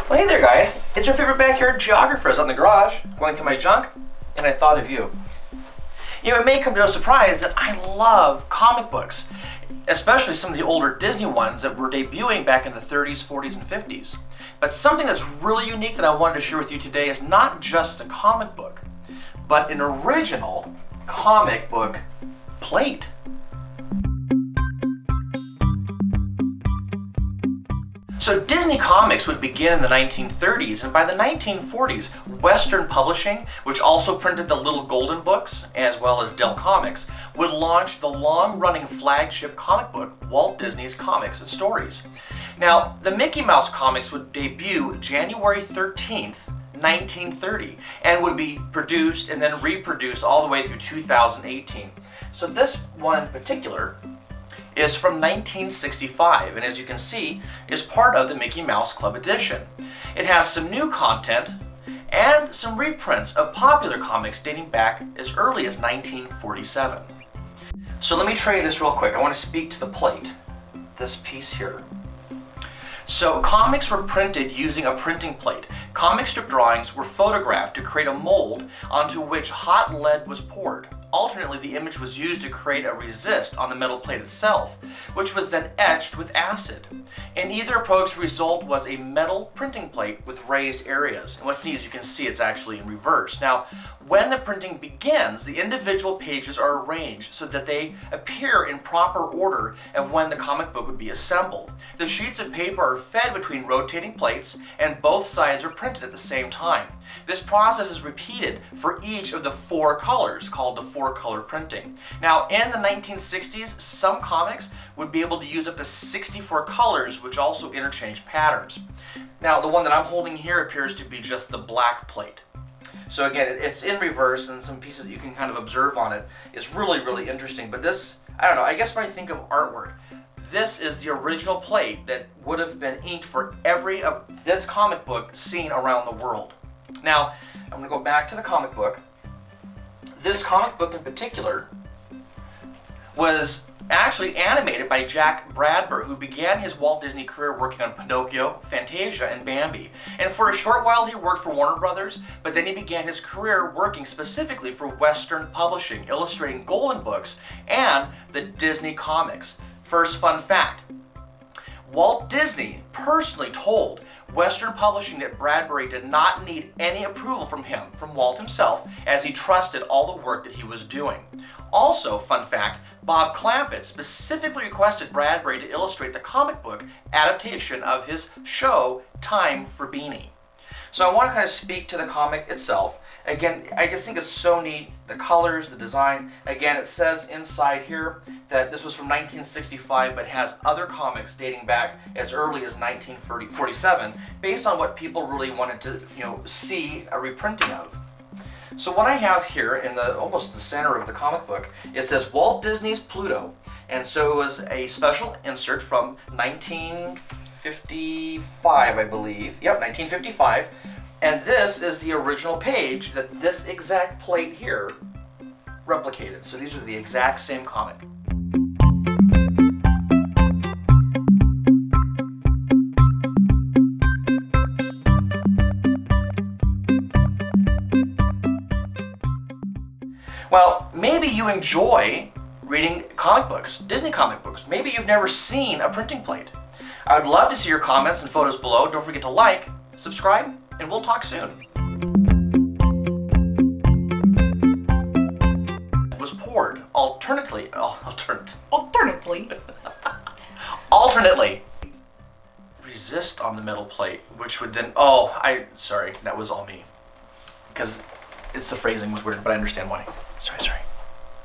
Well, hey there guys, it's your favorite Backyard Geographer. I was out in the garage, going through my junk, and I thought of you. You know, it may come to no surprise that I love comic books, especially some of the older Disney ones that were debuting back in the 30s, 40s, and 50s. But something that's really unique that I wanted to share with you today is not just a comic book, but an original comic book plate. So Disney Comics would begin in the 1930s, and by the 1940s, Western Publishing, which also printed the Little Golden books, as well as Dell Comics, would launch the long-running flagship comic book, Walt Disney's Comics and Stories. Now, the Mickey Mouse comics would debut January 13th, 1930, and would be produced and then reproduced all the way through 2018. So this one in particular is from 1965, and as you can see, is part of the Mickey Mouse Club edition. It has some new content and some reprints of popular comics dating back as early as 1947. So let me try this real quick. I want to speak to the plate, this piece here. So comics were printed using a printing plate. Comic strip drawings were photographed to create a mold onto which hot lead was poured. Alternately, the image was used to create a resist on the metal plate itself, which was then etched with acid. In either approach, the result was a metal printing plate with raised areas. And what's neat is you can see it's actually in reverse. Now, when the printing begins, the individual pages are arranged so that they appear in proper order of when the comic book would be assembled. The sheets of paper are fed between rotating plates, and both sides are printed at the same time. This process is repeated for each of the four colors, called the four-color printing. Now, in the 1960s, some comics would be able to use up to 64 colors, which also interchange patterns. Now, the one that I'm holding here appears to be just the black plate. So again, it's in reverse, and some pieces that you can kind of observe on it is really, really interesting. But this, I don't know, I guess when I think of artwork, this is the original plate that would have been inked for every of this comic book seen around the world. Now, I'm going to go back to the comic book. This comic book in particular was actually animated by Jack Bradbury, who began his Walt Disney career working on Pinocchio, Fantasia, and Bambi. And for a short while he worked for Warner Brothers, but then he began his career working specifically for Western Publishing, illustrating Golden books and the Disney comics. First fun fact, Walt Disney personally told Western Publishing that Bradbury did not need any approval from him, from Walt himself, as he trusted all the work that he was doing. Also, fun fact, Bob Clampett specifically requested Bradbury to illustrate the comic book adaptation of his show, Time for Beanie. So I want to kind of speak to the comic itself. Again, I just think it's so neat, the colors, the design. Again, it says inside here that this was from 1965, but has other comics dating back as early as 1947, based on what people really wanted to, see a reprinting of. So what I have here in almost the center of the comic book, it says Walt Disney's Pluto. And so it was a special insert from 1955, I believe. Yep, 1955. And this is the original page that this exact plate here replicated. So these are the exact same comic. Well, maybe you enjoy reading comic books, Disney comic books. Maybe you've never seen a printing plate. I would love to see your comments and photos below. Don't forget to like, subscribe, and we'll talk soon. It was poured alternately resist on the metal plate, which would then, sorry, that was all me. Because the phrasing was weird, but I understand why. Sorry.